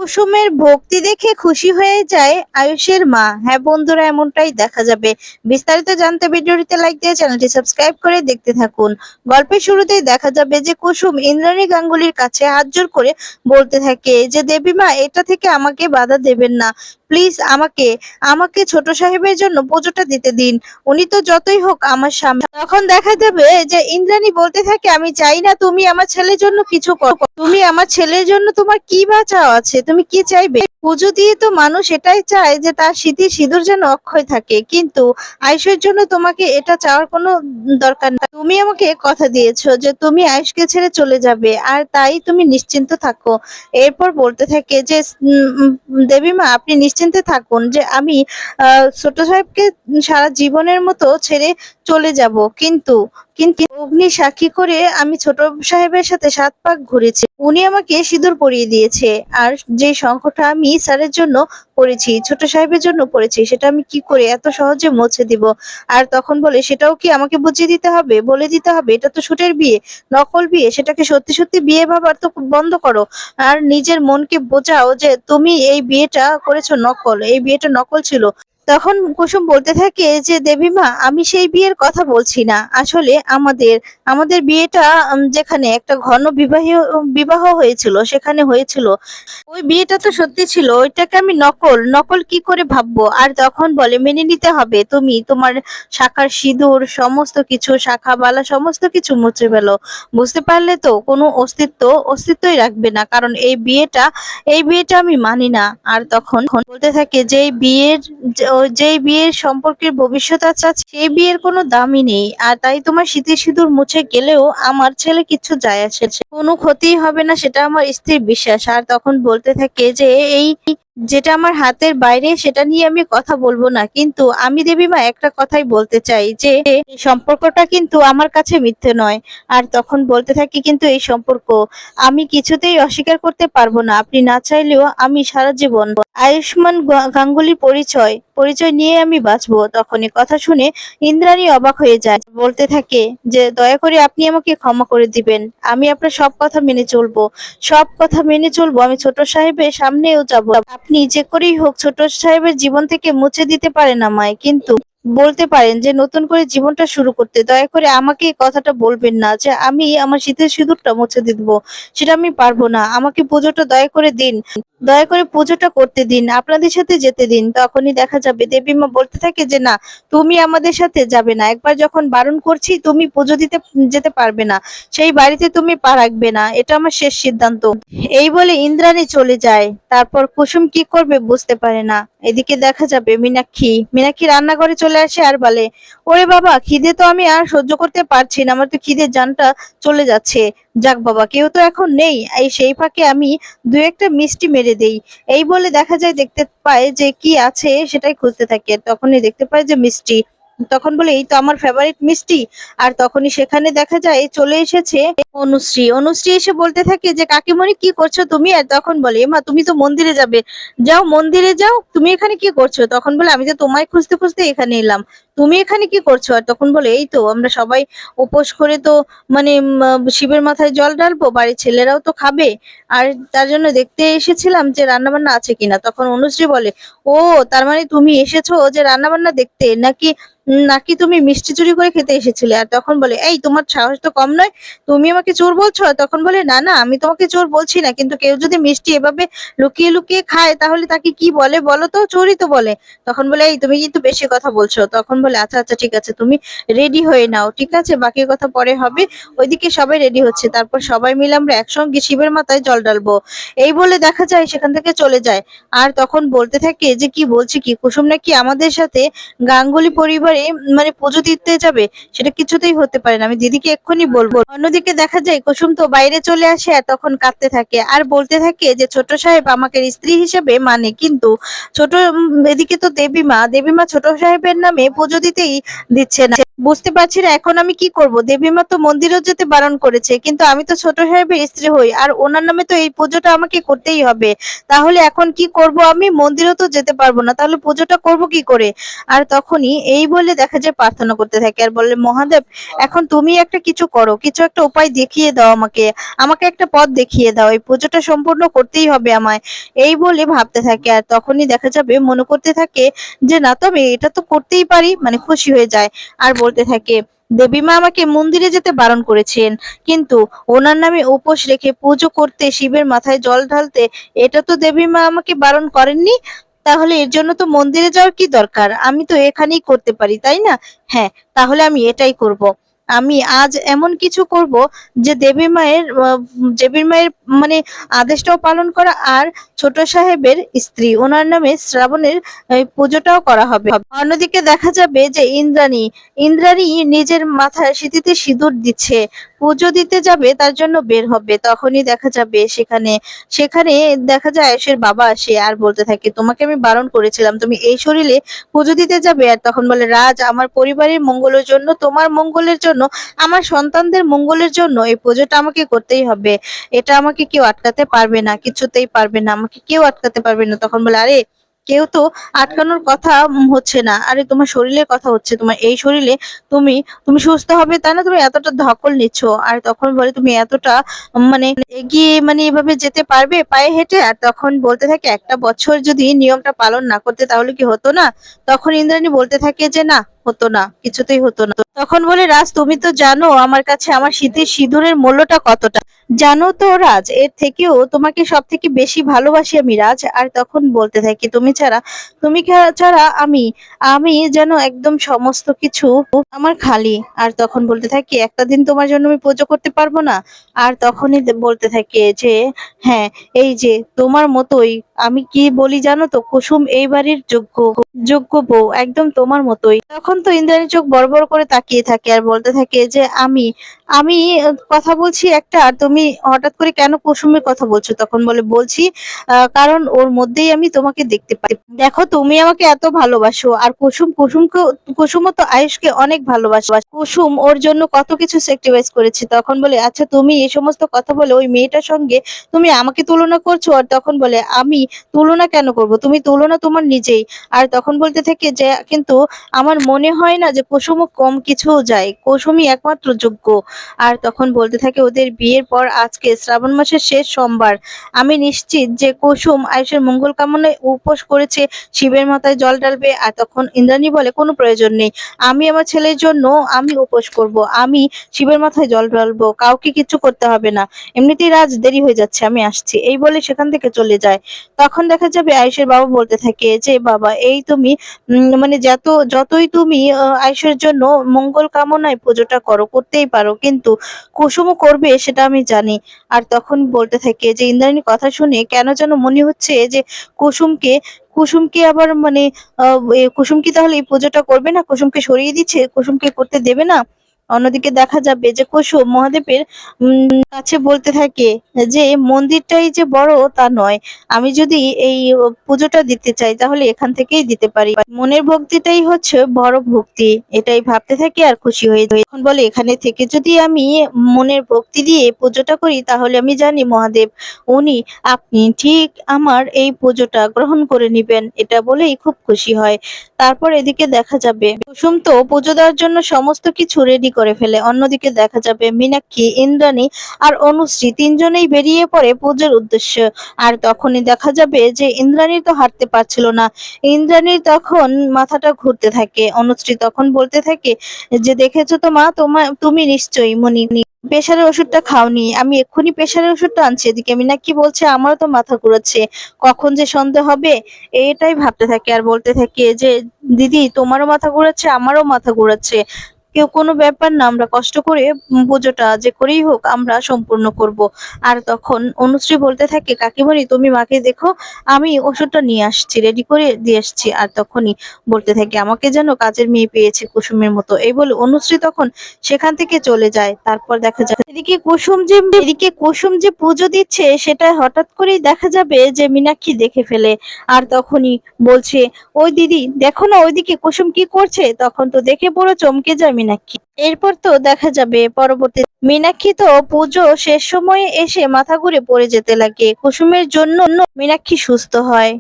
কুসুমের ভক্তি দেখে খুশি হয়ে যায় আয়ুষের মা। হ্যাঁ বন্ধুরা, এমনটাই দেখা যাবে। বিস্তারিত জানতে ভিডিওটিতে লাইক দিয়ে চ্যানেলটি সাবস্ক্রাইব করে দেখতে থাকুন। গল্পের শুরুতেই দেখা যাবে যে কুসুম ইন্দ্রাণী গাঙ্গুলির কাছে হাত জোড় করে বলতে থাকে যে দেবী মা, এটা থেকে আমাকে বাধা দেবেন না। প্লিজ আমাকে আমাকে ছোট সাহেবের জন্য পুজোটা দিতে দিন। উনি তো যতই হোক আমার সামনে। তখন দেখা যাবে যে ইন্দ্রাণী বলতে থাকে, আমি চাই না তুমি আমার ছেলের জন্য কিছু করো। তুমি আমার ছেলের জন্য তোমার কি বা চাও আছে? তুমি কি চাইবে? পুজো দিয়ে তো মানুষ এটাই চায় যে তার স্মৃতি সিঁদুর যেন অক্ষয় থাকে, কিন্তু আয়ুষের জন্য তোমাকে এটা চাওয়ার কোনো দরকার না। তুমি আমাকে কথা দিয়েছো যে তুমি আয়ুষকে ছেড়ে চলে যাবে, আর তাই তুমি নিশ্চিন্ত থাকো। এরপর বলতে থাকে যে দেবী মা, আপনি নিশ্চিন্তে থাকুন যে আমি ছোট সাহেবকে সারা জীবনের মতো ছেড়ে চলে যাব, কিন্তু কিন্তু অগ্নি সাক্ষী করে আমি ছোট সাহেবের সাথে 7 পাক ঘুরেছি। উনি আমাকে সিঁদুর পরিয়ে দিয়েছে, আর যে শঙ্খটা আমি স্যারের জন্য পরেছি, ছোট সাহেবের জন্য পরেছি, সেটা আমি কি করে এত সহজে মুছে দিব? আর তখন বলে, সেটাও কি আমাকে বুঝিয়ে দিতে হবে, বলে দিতে হবে? এটা তো শুটের বিয়ে, নকল বিয়ে। সেটাকে সত্যি সত্যি বিয়ে ভাবার তো বন্ধ করো, আর নিজের মনকে বোঝাও যে তুমি এই বিয়েটা করেছো নকল, এই বিয়েটা নকল ছিল। তখন কুসুম বলতে থাকে যে দেবী মা, আমি সেই বিয়ের কথা বলছি না। আসলে আমাদের আমাদের বিয়েটা যেখানে একটা ঘন বিবাহ হয়েছিল, সেখানে হয়েছিল। ওই বিয়েটা তো সত্যি ছিল, ওইটাকে আমি নকল নকল কি করে ভাববো? আর তখন বলে, মেনে নিতে হবে, তুমি তোমার শাখার সিঁদুর সমস্ত কিছু, শাখা বালা সমস্ত কিছু মুছে ফেলো। বুঝতে পারলে তো? কোনো অস্তিত্বই রাখবে না, কারণ এই বিয়েটা আমি মানি না। আর তখন বলতে থাকে, যেই বিয়ের সম্পর্কের ভবিষ্যৎ আছে, সেই বিয়ের কোনো দামই নেই। আর তাই তোমার স্মৃতি সিঁদুর মুছে গেলেও আমার ছেলে কিচ্ছু যায় আসে না। কোনো ক্ষতি হবে না, সেটা আমার স্থির বিশ্বাস। আর তখন বলতে থাকে যে এই যেটা আমার হাতের বাইরে, সেটা নিয়ে আমি কথা বলবো না, কিন্তু আমি দেবী মা একটা কথাই বলতে চাই যে এই সম্পর্কটা কিন্তু আমার কাছে মিথ্যে নয়। আর তখন বলতে থাকি, কিন্তু এই সম্পর্ক আমি কিছুতেই অস্বীকার করতে পারবো না। আপনি না চাইলেও আমি সারা জীবন আয়ুষ্মান গাঙ্গুলির পরিচয় পরিচয় নিয়ে আমি বাঁচবো। তখনই কথা শুনে ইন্দ্রাণী অবাক হয়ে যায়, বলতে থাকে যে দয়া করে আপনি আমাকে ক্ষমা করে দিবেন। আমি আপনার সব কথা মেনে চলবো, সব কথা মেনে চলবো। আমি ছোট সাহেবের সামনেও যাব। আপনি যে করেই হোক ছোট সাহেবের জীবন থেকে মুছে দিতে পারেন আমায়, কিন্তু বলতে পারেন যে নতুন করে জীবনটা শুরু করতে। দয়া করে আমাকে এই কথাটা বলবেন না যে আমি আমার শীতের সিঁদুরটা মুছে দিব, সেটা আমি পারবো না। আমাকে পুজোটা দয়া করে দিন, দয়া করে পুজোটা করতে দিন, আপনাদের সাথে যেতে দিন। তখনই দেখা যাবে দেবীমা বলতে থাকে যে না, তুমি আমাদের সাথে যাবে না। একবার যখন বারণ করছি, তুমি পুজো দিতে যেতে পারবে না, সেই বাড়িতে তুমি পা রাখবে না, এটা আমার শেষ সিদ্ধান্ত। এই বলে ইন্দ্রাণী চলে যায়। তারপর কুসুম কি করবে বুঝতে পারে না। এদিকে দেখা যাবে মীনাক্ষী রান্নাঘরে চলে আসে আর বলে, ওরে বাবা, খিদে তো আমি আর সহ্য করতে পারছি না, আমার তো খিদের জানটা চলে যাচ্ছে। যাক বাবা, কেউ তো এখন নেই, এই সেই ফাঁকে আমি দু একটা মিষ্টি মেরে দেই। এই বলে দেখা যায়, দেখতে পায় যে কি আছে সেটাই খুঁজতে থাকে। তখনই দেখতে পায় যে মিষ্টি। তখন বলে, এই তো আমার ফেভারিট মিষ্টি। আর তখনই সেখানে দেখা যায় চলে এসেছে অনুশ্রী এসে বলতে থাকে যে কাকিমণি, কি করছো তুমি? আর তখন বলে, মা তুমি তো মন্দিরে যাবে, যাও মন্দিরে যাও, তুমি এখানে কি করছো? তখন বলে, আমি তো তোমায় খুঁজতে খুঁজতে এখানে এলাম, তুমি এখানে কি করছো? আর তখন বলে, এই তো আমরা সবাই উপোস করে তো মানে শিবের মাথায় জল ঢালবো, বাড়ির ছেলেরাও তো খাবে, আর তার জন্য দেখতে এসেছিলাম যে রান্না বান্না আছে কিনা। তখন অনুশ্রী বলে, ও তার মানে তুমি এসেছো যে রান্না বান্না দেখতে, নাকি নাকি তুমি মিষ্টি চুরি করে খেতে এসেছিলে? আর তখন বলে, এই তোমার সাহস তো কম নয়, তুমি আমাকে চোর বলছো? তখন বলে, না না, আমি তোমাকে চোর বলছি না, কিন্তু কেউ যদি মিষ্টি এভাবে লুকিয়ে লুকিয়ে খায়, তাহলে তাকে কি বলে বলো তো? চোরই তো বলে। তখন বলে, এই তুমি কিন্তু বেশি কথা বলছো। তখন বলে, আচ্ছা আচ্ছা ঠিক আছে, তুমি রেডি হয়ে নাও, ঠিক আছে, বাকি কথা পরে হবে। ওইদিকে সবাই রেডি হচ্ছে, তারপর সবাই মিলে আমরা একসঙ্গে শিবের মাথায় জল ঢালবো। এই বলে দেখা যায় সেখান থেকে চলে যায়। আর তখন বলতে থাকে যে কি বলছি কি, কুসুম নাকি আমাদের সাথে গাঙ্গুলি পরিবারে মানে পুজো দিতে যাবে, সেটা কিছুতেই হতে পারে না, আমি দিদিকে এক্ষুনি বলবো। অন্যদিকে দেখা যায় কুসুম তো বাইরে চলে আসে, আর তখন কাঁদতে থাকে আর বলতে থাকে যে ছোট সাহেব আমাকে স্ত্রী হিসেবে মানে, কিন্তু এদিকে তো দেবীমা ছোট সাহেবের নামে পুজো পুজো দিতেই দিচ্ছে না। বুঝতে পারছি না এখন আমি কি করব। দেবীমা তো মন্দিরেও যেতে বারণ করেছে, কিন্তু আমি তো ছোট সাহেবের স্ত্রী হই, আর ওনার নামে তো এই পুজোটা আমাকে করতেই হবে। তাহলে এখন কি করব, আমি মন্দিরেও তো যেতে পারবো না, তাহলে পুজোটা করব কি করে? আর তখনই এই বলে দেখা যায় প্রার্থনা করতে থাকে আর বলে, মহাদেব এখন তুমি একটা কিছু করো, কিছু একটা উপায় দেখিয়ে দাও আমাকে, আমাকে একটা পথ দেখিয়ে দাও, এই পুজোটা সম্পূর্ণ করতেই হবে আমায়। এই বলে ভাবতে থাকে আর তখনই দেখা যাবে মনে করতে থাকে যে না, তবে এটা তো করতেই পারি, মানে খুশি হয়ে যায় আর বলতে থাকে, দেবীমা আমাকে মন্দিরে যেতে বারণ করেছেন, কিন্তু ওনার নামে উপোস রেখে পুজো করতে, শিবের মাথায় জল ঢালতে, এটা তো দেবীমা আমাকে বারণ করেননি। তাহলে এর জন্য তো মন্দিরে যাওয়ার কি দরকার, আমি তো এখানেই করতে পারি, তাই না? হ্যাঁ, তাহলে আমি এটাই করব। আমি আজ এমন কিছু করব যে দেবী মায়ের মানে আদেশটাও পালন করা, আর ছোট সাহেবের স্ত্রী ওনার নামে শ্রাবণের এই পুজোটাও করা হবে। অন্যদিকে দেখা যাবে যে ইন্দ্রাণী নিজের মাথায় সিঁথিতে সিঁদুর দিচ্ছে, পুজো দিতে যাবে, তার জন্য বের হবে। তখনই দেখা যাবে সেখানে সেখানে দেখা যায় আয়ুষের বাবা আসে আর বলতে থাকে, তোমাকে আমি বারণ করেছিলাম, তুমি এই শরীরে পুজো দিতে যাবে? আর তখন বলে, রাজ, আমার পরিবারের মঙ্গলের জন্য, তোমার মঙ্গলের জন্য, আমার সন্তানদের মঙ্গলের জন্য এই পুজোটা আমাকে করতেই হবে। এটা আমাকে কেউ আটকাতে পারবে না, কিছুতেই পারবে না, আমাকে কেউ আটকাতে পারবে না। তখন বলে, আরে কেউ তো আটকানোর কথা হচ্ছে না, আরে তোমার শরীরের কথা হচ্ছে, তোমার এই শরীরে তুমি তুমি সুস্থ হবে, তাই না? তুমি এতটা ধকল নিচ্ছ। আর তখন বলে, তুমি এতটা মানে এগিয়ে মানে এভাবে যেতে পারবে পায়ে হেঁটে? আর তখন বলতে থাকে, একটা বছর যদি নিয়মটা পালন না করতে তাহলে কি হতো না? তখন ইন্দ্রাণী বলতে থাকে যে না, হতো না, কিছুতেই হতো না। তখন বলে, রাজ, তুমি তো জানো আমার কাছে আমার শীতের সিঁদুরের মূল্যটা কতটা, জানো তো রাজ, এর থেকেও তোমাকে সব থেকে বেশি ভালোবাসি আমি রাজ। আর তখন বলতে থাকি, ছাড়া আমি আমি যেন একদম সমস্ত কিছু আমার খালি। আর তখন বলতে থাকি, একটা দিন তোমার জন্য আমি পুজো করতে পারবো না? আর তখনই বলতে থাকে যে হ্যাঁ, এই যে তোমার মতোই, আমি কি বলি জানো তো, কুসুম এই বাড়ির যোগ্য যোগ্য বউ, একদম তোমার মতোই। তখন তো ইন্দ্রাণী চোখ বড় বড় করে তাকিয়ে থাকে আর বলতে থাকে যে আমি আমি কথা বলছি একটা, আর তুমি হঠাৎ করে কেন কুসুমের কথা বলছো? তখন বলে, বলছি কারণ ওর মধ্যেই আমি তোমাকে দেখতে পাই। দেখো, তুমি আমাকে এত ভালোবাসো, আর কুসুমও তো আয়ুষকে অনেক ভালোবাসে। কুসুম ওর জন্য কত কিছু স্যাক্রিফাইস করেছে। তখন বলে, আচ্ছা তুমি এই সমস্ত কথা বলে ওই মেয়েটার সঙ্গে তুমি আমাকে তুলনা করছো? আর তখন বলে, আমি তুলনা কেন করব, তুমি তুলনা তোমার নিজেই। আর তখন বলতে থেকে যে কিন্তু আমার মনে হয় না যে কুসুমও কম কিছু যায়, কুসুমই একমাত্র যোগ্য। আর তখন বলতে থাকে, ওদের বিয়ের পর আজকে শ্রাবণ মাসের শেষ সোমবার, আমি নিশ্চিত যে কুসুম আয়ুষের মঙ্গল কামনায় উপোস করেছে, শিবের মাথায় জল ঢালবে। আর তখন ইন্দ্রাণী বলে, কোনো প্রয়োজন নেই, আমি আমার ছেলের জন্য আমি উপোস করব, আমি শিবের মাথায় জল ঢালবো, কাউকে কিছু করতে হবে না, এমনিতেই রাজ দেরি হয়ে যাচ্ছে, আমি আসছি। এই বলে সেখান থেকে চলে যায়। তখন দেখা যাবে আয়ুষের বাবা বলতে থাকে যে, বাবা, এই তুমি মানে যতই তুমি আয়ুষের জন্য মঙ্গল কামনায় পুজোটা করো, করতেই পারো, কিন্তু কুসুমও করবে সেটা আমি জানি। আর তখন বলতে থাকে যে, ইন্দ্রাণীর কথা শুনে কেন যেন মনে হচ্ছে যে কুসুমকে কুসুমকে আবার মানে কুসুম কি তাহলে এই পুজোটা করবে না, কুসুমকে সরিয়ে দিচ্ছে, কুসুমকে করতে দেবে না। অন্যদিকে দেখা যাবে যে কুসুম মহাদেবের কাছে বলতে থাকে যে, মন্দিরটাই যে বড় তা নয়, আমি যদি এই পুজোটা দিতে চাই তাহলে এখান থেকেই দিতে পারি, মনের ভক্তিটাই হচ্ছে বড় ভক্তি। এটাই ভাবতে থাকি আর খুশি হয়ে যাই। এখন বলে, এখানে থেকে যদি আমি মনের ভক্তি দিয়ে পুজোটা করি তাহলে আমি জানি মহাদেব, আপনি ঠিক আমার এই পুজোটা গ্রহণ করে নিবেন, এটা বলেই খুব খুশি হয়। তারপর এদিকে দেখা যাবে কুসুম তো পুজো দেওয়ার জন্য সমস্ত কিছু রেডি করে ফেলে। অন্যদিকে দেখা যাবে মীনাক্ষী, ইন্দ্রাণী আর অনুশ্রী তিনজনেই বেরিয়ে পড়ে পুজোর উদ্দেশ্যে। আর তখনই দেখা যাবে যে ইন্দ্রাণী তো হাঁটতে পারছিল না, ইন্দ্রাণীর তখন মাথাটা ঘুরতে থাকে। অনুশ্রী তখন বলতে থাকে যে, দেখেছো তো মা, তুমি নিশ্চয়ই মনি প্রেশারের ওষুধটা খাওনি, আমি এক্ষুনি প্রেশারের ওষুধটা আনছি। এদিকে মীনাক্ষী বলছে, আমারও তো মাথা ঘুরাচ্ছে, কখন যে সন্ধ্যা হবে এটাই ভাবতে থাকে আর বলতে থাকে যে, দিদি, তোমারও মাথা ঘুরাচ্ছে, আমারও মাথা ঘুরাচ্ছে, কেউ কোনো ব্যাপার না, আমরা কষ্ট করে পুজোটা যে করেই হোক আমরা সম্পূর্ণ করব। আর তখন অনুশ্রী বলতে থাকে, কাকিমণি তুমি মাকে দেখো, আমি ওষুধটা নিয়ে আসছি, রেডি করে দিয়ে আসছি। আর তখনই বলতে থাকে, আমাকে যেন কাজের মেয়ে পেয়েছে কুসুমের মতো। এই বলে অনুশ্রী তখন সেখান থেকে চলে যায়। তারপর দেখা যায় এদিকে কুসুম যে পুজো দিচ্ছে সেটা হঠাৎ করেই দেখা যাবে যে মীনাক্ষী দেখে ফেলে। আর তখনই বলছে, ওই দিদি দেখো না ওইদিকে কুসুম কি করছে। তখন তো দেখে পুরো চমকে যায় মীনাক্ষী। এরপর তো দেখা যাবে পরবর্তী মীনাক্ষী তো পুজো শেষ সময়ে এসে মাথা ঘুরে পড়ে যেতে লাগে। কুসুমের জন্য মীনাক্ষী সুস্থ হয়।